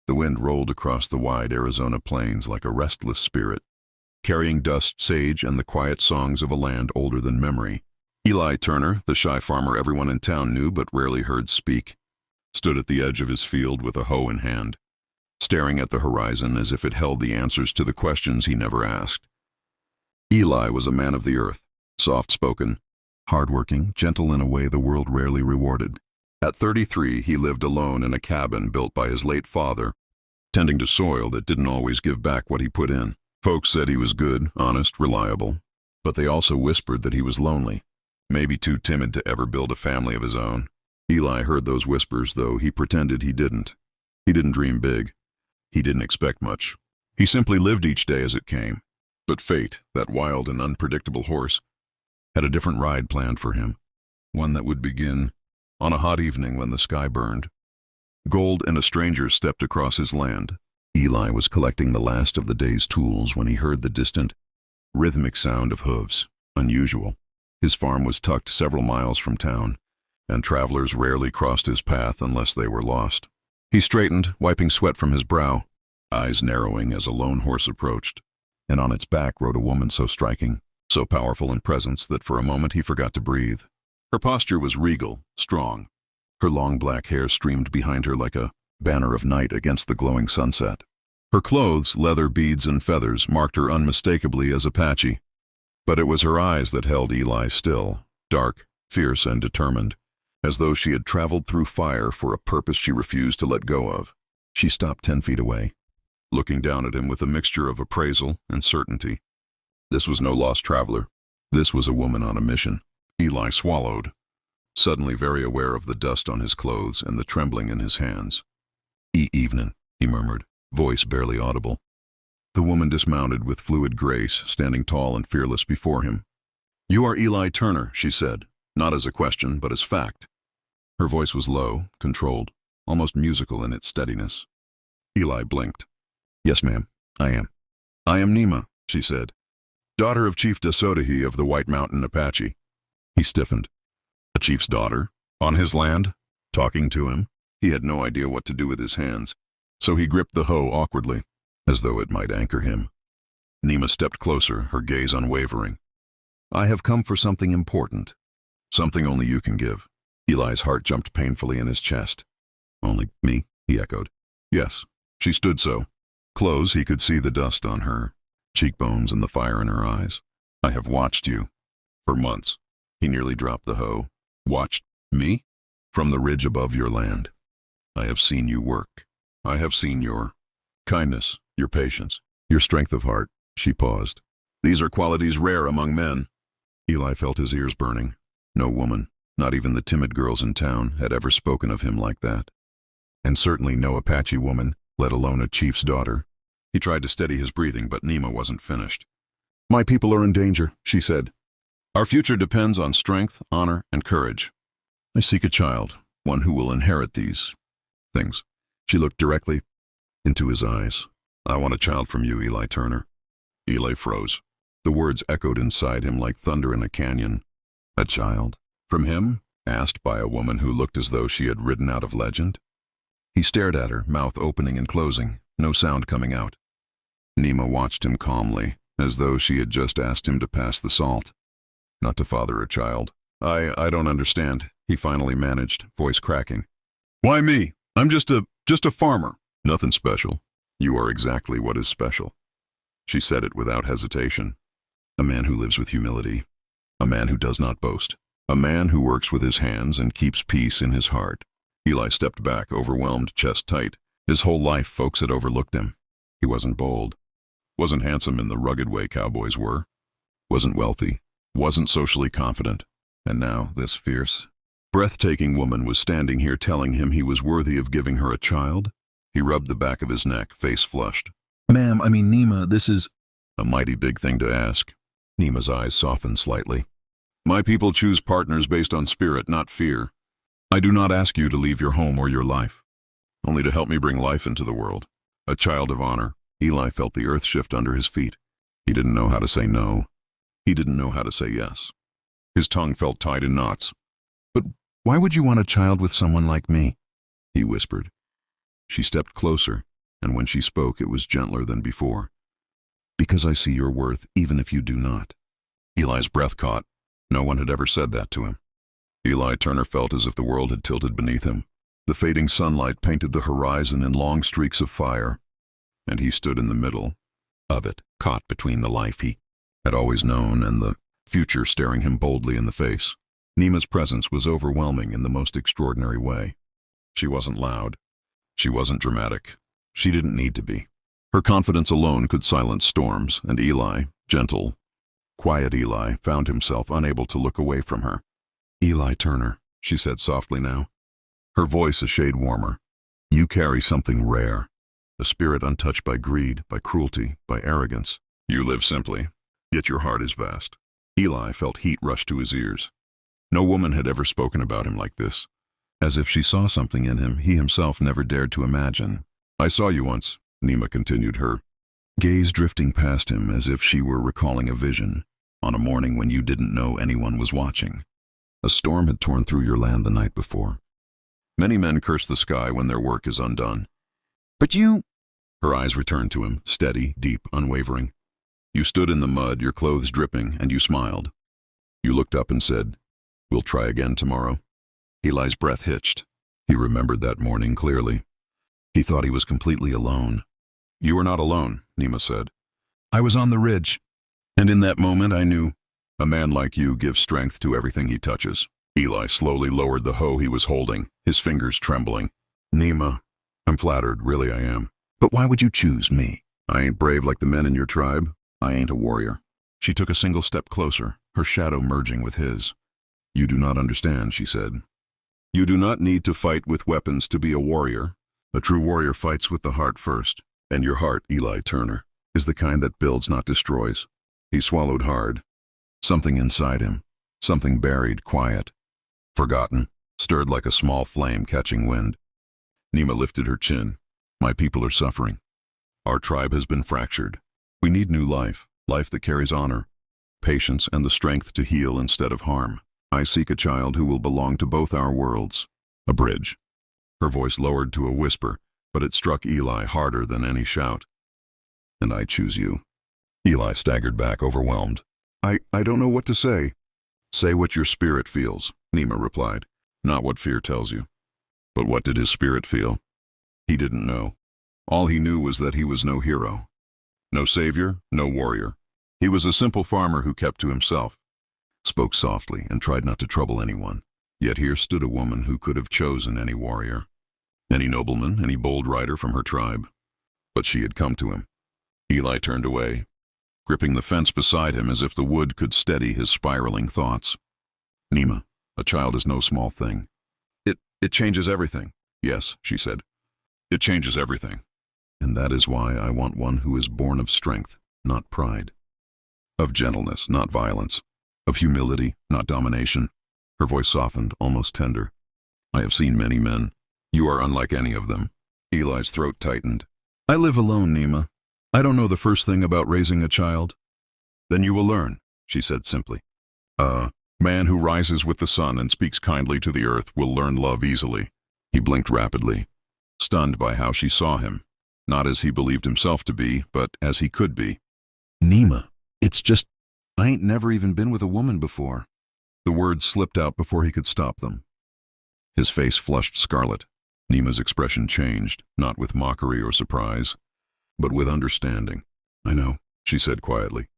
The wind rolled across the wide Arizona plains like a restless spirit, carrying dust, sage, and the quiet songs of a land older than memory. Eli Turner, the shy farmer everyone in town knew but rarely heard speak, stood at the edge of his field with a hoe in hand, staring at the horizon as if it held the answers to the questions he never asked. Eli was a man of the earth, soft-spoken, hard-working, gentle in a way the world rarely rewarded. At 33, he lived alone in a cabin built by his late father, tending to soil that didn't always give back what he put in. Folks said he was good, honest, reliable, but they also whispered that he was lonely, maybe too timid to ever build a family of his own. Eli heard those whispers, though he pretended he didn't. He didn't dream big. He didn't expect much. He simply lived each day as it came. But fate, that wild and unpredictable horse, had a different ride planned for him, one that would begin on a hot evening when the sky burned. Gold and a stranger stepped across his land. Eli was collecting the last of the day's tools when he heard the distant, rhythmic sound of hooves, unusual. His farm was tucked several miles from town, and travelers rarely crossed his path unless they were lost. He straightened, wiping sweat from his brow, eyes narrowing as a lone horse approached, and on its back rode a woman so striking, so powerful in presence that for a moment he forgot to breathe. Her posture was regal, strong. Her long black hair streamed behind her like a banner of night against the glowing sunset. Her clothes, leather beads and feathers, marked her unmistakably as Apache. But it was her eyes that held Eli still, dark, fierce, and determined, as though she had traveled through fire for a purpose she refused to let go of. She stopped 10 feet away, looking down at him with a mixture of appraisal and certainty. This was no lost traveler. This was a woman on a mission. Eli swallowed, suddenly very aware of the dust on his clothes and the trembling in his hands. Evenin', he murmured, voice barely audible. The woman dismounted with fluid grace, standing tall and fearless before him. "You are Eli Turner," she said, not as a question, but as fact. Her voice was low, controlled, almost musical in its steadiness. Eli blinked. "Yes, ma'am, I am." "I am Nima," she said, "daughter of Chief Desodahi of the White Mountain Apache." He stiffened. A chief's daughter? On his land? Talking to him? He had no idea what to do with his hands, so he gripped the hoe awkwardly, as though it might anchor him. Nima stepped closer, her gaze unwavering. "I have come for something important. Something only you can give." Eli's heart jumped painfully in his chest. "Only me?" he echoed. "Yes." She stood so. Close, he could see the dust on her cheekbones and the fire in her eyes. "I have watched you. For months." He nearly dropped the hoe. "Watched me? From the ridge above your land. I have seen you work. I have seen your kindness, your patience, your strength of heart." She paused. "These are qualities rare among men." Eli felt his ears burning. No woman, not even the timid girls in town, had ever spoken of him like that. And certainly no Apache woman, let alone a chief's daughter. He tried to steady his breathing, but Nima wasn't finished. "My people are in danger," she said. "Our future depends on strength, honor, and courage. I seek a child, one who will inherit these things." She looked directly into his eyes. "I want a child from you, Eli Turner." Eli froze. The words echoed inside him like thunder in a canyon. "A child? From him?" asked by a woman who looked as though she had ridden out of legend. He stared at her, mouth opening and closing, no sound coming out. Nima watched him calmly, as though she had just asked him to pass the salt. "Not to father a child." I don't understand," he finally managed, voice cracking. "Why me? I'm just a farmer." "Nothing special. You are exactly what is special." She said it without hesitation. "A man who lives with humility. A man who does not boast. A man who works with his hands and keeps peace in his heart." Eli stepped back, overwhelmed, chest tight. His whole life folks had overlooked him. He wasn't bold. Wasn't handsome in the rugged way cowboys were. Wasn't wealthy. Wasn't socially confident. And now this fierce, breathtaking woman was standing here telling him he was worthy of giving her a child. He rubbed the back of his neck, face flushed. "Ma'am, I mean Nima, this is..." "A mighty big thing to ask." Nima's eyes softened slightly. "My people choose partners based on spirit, not fear. I do not ask you to leave your home or your life, only to help me bring life into the world. A child of honor." Eli felt the earth shift under his feet. He didn't know how to say no. He didn't know how to say yes. His tongue felt tied in knots. "But why would you want a child with someone like me?" he whispered. She stepped closer, and when she spoke it was gentler than before. Because I see your worth even if you do not. Eli's breath caught. No one had ever said that to him. Eli Turner felt as if the world had tilted beneath him. The fading sunlight painted the horizon in long streaks of fire, and he stood in the middle of it, caught between the life he had always known and the future staring him boldly in the face. Nima's presence was overwhelming in the most extraordinary way. She wasn't loud. She wasn't dramatic. She didn't need to be. Her confidence alone could silence storms, and Eli, gentle, quiet Eli, found himself unable to look away from her. Eli Turner, she said softly now, her voice a shade warmer. You carry something rare, a spirit untouched by greed, by cruelty, by arrogance. You live simply, yet your heart is vast. Eli felt heat rush to his ears. No woman had ever spoken about him like this, as if she saw something in him he himself never dared to imagine. I saw you once, Nima continued, her gaze drifting past him as if she were recalling a vision, on a morning when you didn't know anyone was watching. A storm had torn through your land the night before. Many men curse the sky when their work is undone. But you... Her eyes returned to him, steady, deep, unwavering. You stood in the mud, your clothes dripping, and you smiled. You looked up and said, "We'll try again tomorrow." Eli's breath hitched. He remembered that morning clearly. He thought he was completely alone. You were not alone, Nima said. I was on the ridge, and in that moment I knew. A man like you gives strength to everything he touches. Eli slowly lowered the hoe he was holding, his fingers trembling. Nima, I'm flattered, really I am. But why would you choose me? I ain't brave like the men in your tribe. I ain't a warrior. She took a single step closer, her shadow merging with his. You do not understand, she said. You do not need to fight with weapons to be a warrior. A true warrior fights with the heart first. And your heart, Eli Turner, is the kind that builds, not destroys. He swallowed hard. Something inside him, something buried, quiet, forgotten, stirred like a small flame catching wind. Nima lifted her chin. My people are suffering. Our tribe has been fractured. We need new life, life that carries honor, patience, and the strength to heal instead of harm. I seek a child who will belong to both our worlds. A bridge. Her voice lowered to a whisper, but it struck Eli harder than any shout. And I choose you. Eli staggered back, overwhelmed. I don't know what to say. Say what your spirit feels, Nima replied, not what fear tells you. But what did his spirit feel? He didn't know. All he knew was that he was no hero. No savior, no warrior. He was a simple farmer who kept to himself, spoke softly, and tried not to trouble anyone. Yet here stood a woman who could have chosen any warrior, any nobleman, any bold rider from her tribe. But she had come to him. Eli turned away, gripping the fence beside him as if the wood could steady his spiraling thoughts. Nima, a child is no small thing. It changes everything. Yes, she said. It changes everything. And that is why I want one who is born of strength, not pride. Of gentleness, not violence. Of humility, not domination. Her voice softened, almost tender. I have seen many men. You are unlike any of them. Eli's throat tightened. I live alone, Nima. I don't know the first thing about raising a child. Then you will learn, she said simply. A man who rises with the sun and speaks kindly to the earth will learn love easily. He blinked rapidly, stunned by how she saw him, not as he believed himself to be, but as he could be. Nima, it's just, I ain't never even been with a woman before. The words slipped out before he could stop them. His face flushed scarlet. Nima's expression changed, not with mockery or surprise, but with understanding. I know, she said quietly.